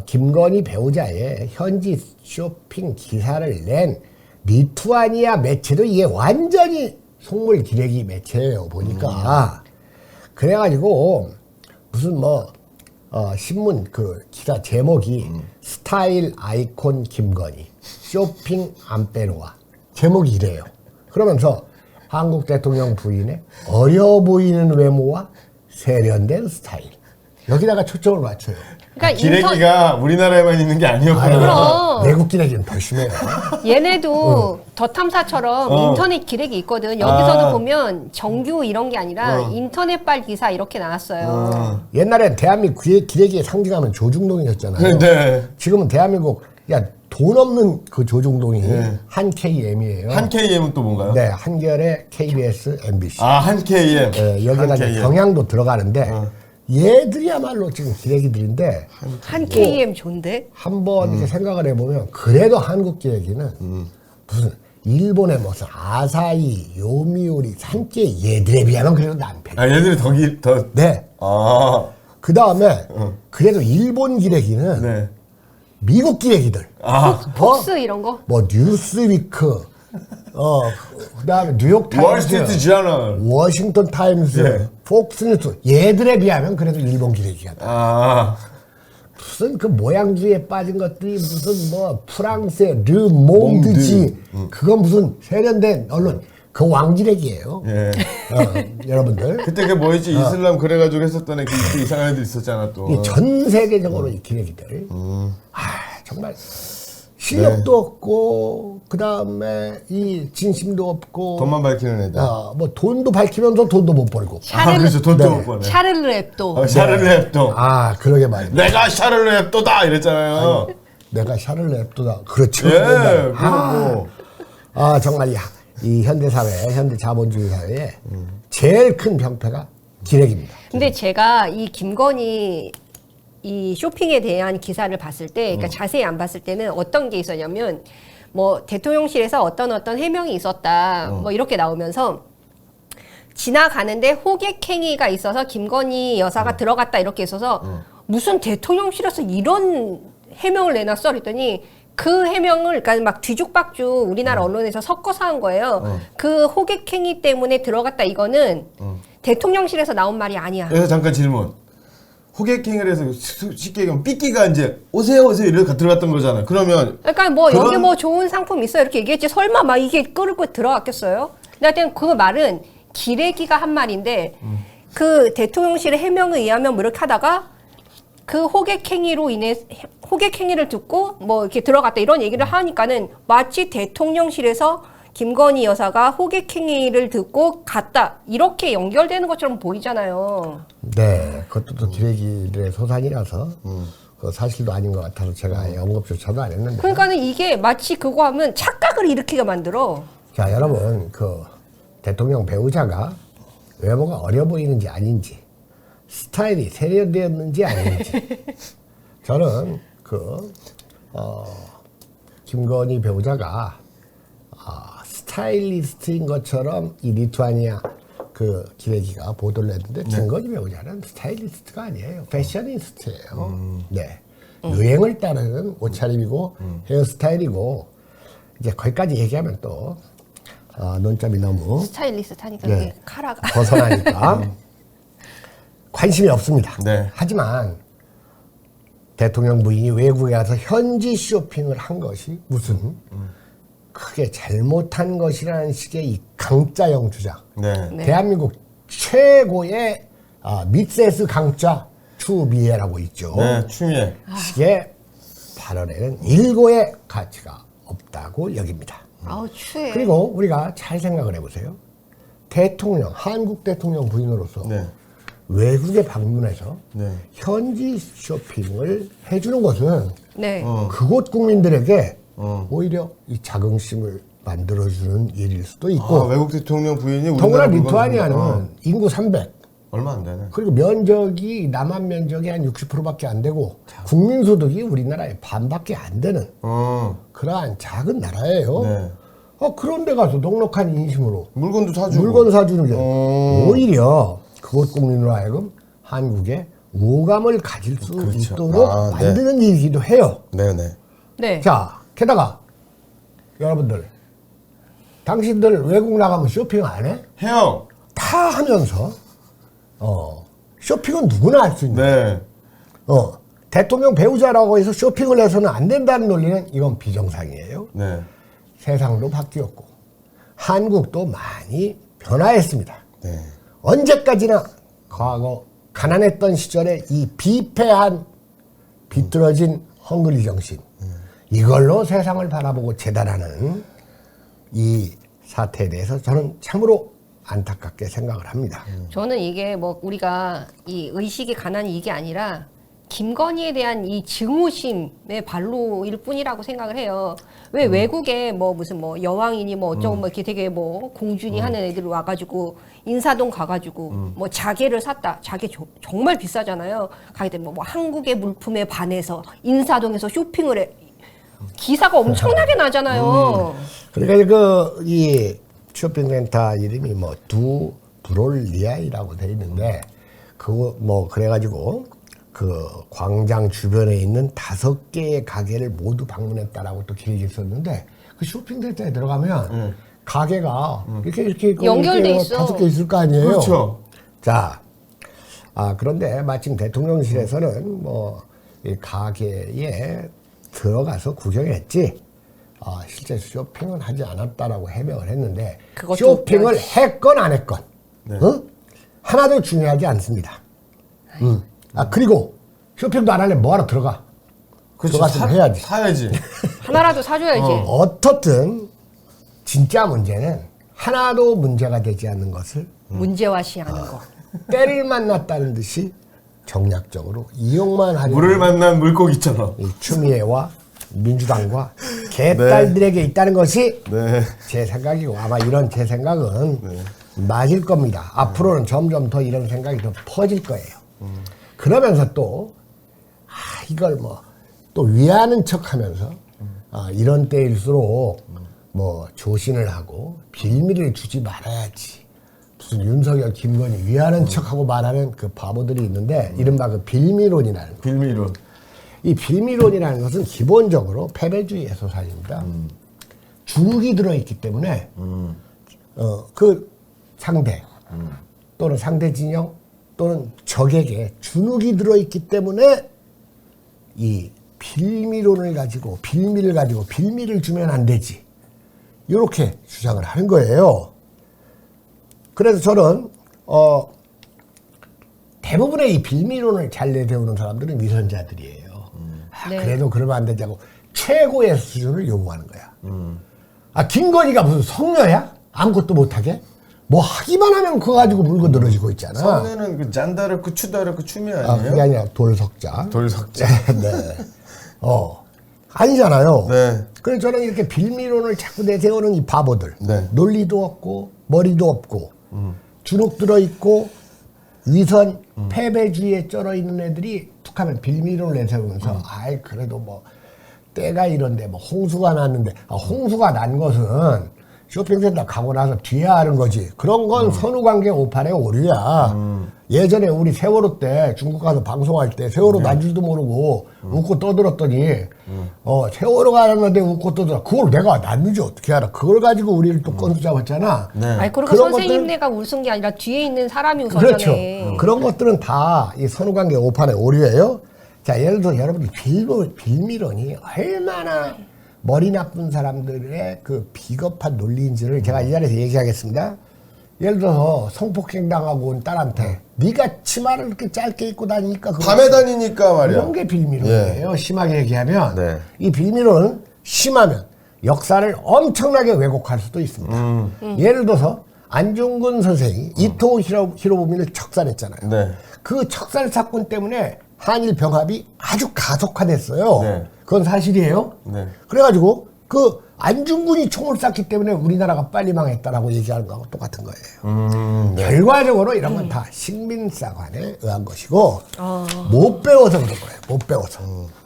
김건희 배우자의 현지 쇼핑 기사를 낸 리투아니아 매체도 이게 완전히 속물 기레기 매체예요, 보니까. 그래가지고 무슨 신문 그 기사 제목이 스타일 아이콘 김건희 쇼핑 안 빼놓아, 제목이 이래요. 그러면서 한국 대통령 부인의 어려 보이는 외모와 세련된 스타일, 여기다가 초점을 맞춰요. 그러니까 기레기가 우리나라에만 있는 게 아니었구나. 그럼. 외국 기레기는 더 심해요. 얘네도 더 탐사처럼 인터넷 기레기 있거든. 여기서도 보면 정규 이런 게 아니라 인터넷발 기사 이렇게 나왔어요. 옛날엔 대한민국 기레기의 상징하면 조중동이었잖아요. 네. 지금은 대한민국 돈 없는 그 조중동이 한 KM이에요. 한 KM은 또 뭔가요? 네, 한겨레, KBS, MBC. 한 KM. 네, 여기다 이제 경향도 들어가는데 얘들이야말로 지금 기레기들인데 한 KM 좋은데? 한번 이렇게 생각을 해보면 그래도 한국 기레기는 무슨 일본의 무슨 아사히, 요미우리, 산케 얘들에 비하면 그래도 남편. 얘들이 더. 네. 그 다음에 그래도 일본 기레기는 네. 미국 기레기들. 폭스 이런 거? 뭐 뉴스위크, 그다음에 뉴욕타임즈, 월스트리트 저널, 워싱턴 타임즈, 폭스뉴스 얘들에 비하면 그래도 일본 기레기가 무슨 그 모양주의에 빠진 것들이 무슨 뭐 프랑스의 르몽드지 그건 무슨 세련된 언론 그 왕기레기예요. 예. 여러분들 그때 그 뭐였지 이슬람 그래가지고 했었던 그 이상한 애들 있었잖아 또. 이 전 세계적으로 이 기레기들 정말 실력도 없고 그 다음에 이 진심도 없고 돈만 밝히는 애들. 뭐 돈도 밝히면서 돈도 못 벌고. 그렇죠. 돈도 못 버네. 샤를르 앱도. 샤를르 앱도. 그러게 말이야. 내가 샤를르 앱도다 이랬잖아요. 내가 샤를르 앱도다. 그렇죠. 예. 그리고 정말 이 현대 사회, 현대 자본주의 사회에 제일 큰 병폐가 기레기입니다. 근데 제가 이 김건희 이 쇼핑에 대한 기사를 봤을 때, 그러니까 자세히 안 봤을 때는 어떤 게 있었냐면, 뭐 대통령실에서 어떤 해명이 있었다, 뭐 이렇게 나오면서 지나가는데 호객행위가 있어서 김건희 여사가 들어갔다 이렇게 있어서 무슨 대통령실에서 이런 해명을 내놨어? 그랬더니 그 해명을 그러니까 막 뒤죽박죽 우리나라 언론에서 섞어서 한 거예요. 그 호객행위 때문에 들어갔다 이거는 대통령실에서 나온 말이 아니야. 여기서 잠깐 질문. 호객행위를 해서 쉽게 얘기하면 삐끼가 이제 오세요 이렇게 들어갔던 거잖아요. 그러면 그러니까 뭐 여기 뭐 좋은 상품 있어 이렇게 얘기했지 설마 막 이게 끌고 들어갔겠어요? 근데 하여튼 그 말은 기레기가 한 말인데 그 대통령실의 해명에 의하면 뭐 이렇게 하다가 그 호객행위로 인해 호객행위를 듣고 뭐 이렇게 들어갔다 이런 얘기를 하니까는 마치 대통령실에서 김건희 여사가 호객행위를 듣고 갔다 이렇게 연결되는 것처럼 보이잖아요. 네, 그것도 또 기레기들의 소산이라서 그 사실도 아닌 것 같아서 제가 언급조차도 안 했는데. 그러니까는 이게 마치 그거 하면 착각을 일으키게 만들어. 자, 여러분 그 대통령 배우자가 외모가 어려 보이는지 아닌지, 스타일이 세련되었는지 아닌지, 저는 김건희 배우자가 스타일리스트인 것처럼 이 리투아니아 그 기레기가 보도를 했는데 김건희 배우자는 스타일리스트가 아니에요. 패셔니스트예요. 네. 유행을 따르는 옷차림이고 헤어스타일이고 이제 거기까지 얘기하면 또 논점이 너무 스타일리스트 하니까 네. 그게 카라가 벗어나니까 관심이 없습니다. 네. 하지만 대통령 부인이 외국에 가서 현지 쇼핑을 한 것이 무슨 크게 잘못한 것이라는 식의 이 강짜형 주장. 네. 네. 대한민국 최고의 미세스 강짜 추미애라고 있죠. 네, 추미애. 식의 발언에는 일고의 가치가 없다고 여깁니다. 아우 추해. 그리고 우리가 잘 생각을 해보세요. 대통령, 한국 대통령 부인으로서 네. 외국에 방문해서 네. 현지 쇼핑을 해주는 것은 네. 그곳 국민들에게 오히려 이 자긍심을 만들어주는 일일 수도 있고 외국 대통령 부인이 더구나 우리나라 물건 리투아니아는 인구 300 얼마 안 되네. 그리고 면적이 남한 면적이 한 60%밖에 안 되고 국민 소득이 우리나라의 반밖에 안 되는 그러한 작은 나라예요. 네. 그런 데 가서 넉넉한 인심으로 물건도 사주고. 물건 사주는 게 오히려 그곳 국민으로 하여금 한국에 오감을 가질 수 그렇죠. 있도록 아, 네. 만드는 일이기도 해요. 네네. 네. 자, 게다가 여러분들, 당신들 외국 나가면 쇼핑 안 해? 해요. 다 하면서 쇼핑은 누구나 할 수 있는. 네. 대통령 배우자라고 해서 쇼핑을 해서는 안 된다는 논리는 이건 비정상이에요. 네. 세상도 바뀌었고 한국도 많이 변화했습니다. 네. 언제까지나 과거 가난했던 시절에 이 비패한 비뚤어진 헝그리 정신 이걸로 세상을 바라보고 재단하는 이 사태에 대해서 저는 참으로 안타깝게 생각을 합니다. 저는 이게 뭐 우리가 이 의식이 가난이 이게 아니라 김건희에 대한 이 증오심의 발로일 뿐이라고 생각을 해요. 왜 외국에 뭐 무슨 뭐 여왕이니 뭐 어쩌고 뭐 이렇게 되게 뭐 공주니 하는 애들 와가지고 인사동 가가지고 뭐 자개를 샀다. 자개 정말 비싸잖아요. 가게 되면 뭐 한국의 물품에 반해서 인사동에서 쇼핑을 해. 기사가 엄청나게 나잖아요. 그러니까 이 쇼핑센터 이름이 뭐 두 브롤리아이라고 돼 있는데 그거 뭐 그래가지고 그 광장 주변에 있는 5개의 가게를 모두 방문했다라고 또 기록이 있었는데 그 쇼핑센터에 들어가면 가게가 이렇게 연결돼 있어. 5개 있을 거 아니에요. 그렇죠. 자, 그런데 마침 대통령실에서는 뭐 이 가게에 들어가서 구경했지. 실제 쇼핑은 하지 않았다라고 해명을 했는데 그것도 쇼핑을 웃겨. 했건 안 했건 네. 하나도 중요하지 않습니다. 그리고 쇼핑도 안 하려면 뭐하러 들어가? 그렇죠. 들어갔으면 해야지. 사야지. 하나라도 사줘야지. 어떻든 진짜 문제는 하나도 문제가 되지 않는 것을 문제화시하는 거. 때를 만났다는 듯이 정략적으로 이용만 하려는 물을 만난 물고기처럼. 이 추미애와 민주당과 개딸들에게 있다는 것이 네. 제 생각이고 아마 이런 제 생각은 맞을 겁니다. 앞으로는 점점 더 이런 생각이 더 퍼질 거예요. 그러면서 또 이걸 뭐 또 위하는 척하면서 이런 때일수록 뭐 조신을 하고 빌미를 주지 말아야지. 무슨 윤석열, 김건희 위하는 척하고 말하는 그 바보들이 있는데 이른바 그 빌미론이라는 거. 빌미론. 이 빌미론이라는 것은 기본적으로 패배주의의 소설입니다. 주눅이 들어있기 때문에 그 상대 또는 상대 진영 또는 적에게 주눅이 들어있기 때문에 이 빌미론을 가지고 빌미를 주면 안 되지. 이렇게 주장을 하는 거예요. 그래서 저는 대부분의 이 빌미론을 잘 내세우는 사람들은 위선자들이에요. 네. 그래도 그러면 안 되자고 최고의 수준을 요구하는 거야. 김건희가 무슨 성녀야? 아무것도 못하게? 뭐 하기만 하면 그거 가지고 물고 늘어지고 있잖아. 성녀는 그 잔다르크, 추다르크 추미 아니에요? 그게 아니라 돌석자. 돌석자. 네. 아니잖아요. 네. 그래서 저는 이렇게 빌미론을 자꾸 내세우는 이 바보들. 네. 논리도 없고, 머리도 없고, 주눅 들어있고, 위선, 패배주의에 쩔어 있는 애들이 툭 하면 빌미론을 내세우면서, 그래도 뭐, 때가 이런데, 뭐, 홍수가 났는데, 홍수가 난 것은 쇼핑센터 가고 나서 뒤에 하는 거지. 그런 건 선후관계 오판의 오류야. 예전에 우리 세월호 때 중국 가서 방송할 때 세월호 난 줄도 모르고 웃고 떠들었더니 세월호가 났는데 웃고 떠들어. 그걸 내가 났는지 어떻게 알아. 그걸 가지고 우리를 또 건수 잡았잖아. 네. 아니 그리고 그런 선생님네가 웃은 게 아니라 뒤에 있는 사람이 웃었잖아요. 그렇죠. 그런 것들은 다 이 선후관계 오판의 오류예요. 자, 예를 들어 여러분들 빌미론이 얼마나 머리 나쁜 사람들의 그 비겁한 논리인지를 제가 이 자리에서 얘기하겠습니다. 예를 들어서 성폭행 당하고 온 딸한테 네가 치마를 이렇게 짧게 입고 다니니까 밤에 다니니까 말이야. 이런 게 빌미론이에요. 심하게 얘기하면 네. 이 빌미론은 심하면 역사를 엄청나게 왜곡할 수도 있습니다. 예를 들어서 안중근 선생이 이토 히로부미를 척살했잖아요. 네. 그 척살 사건 때문에 한일 병합이 아주 가속화됐어요. 네. 그건 사실이에요. 네. 그래가지고 그 안중근이 총을 쐈기 때문에 우리나라가 빨리 망했다라고 얘기하는 거하고 똑같은 거예요. 네. 결과적으로 이런 건 다 식민사관에 의한 것이고 못 배워서 그런 거예요. 못 배워서.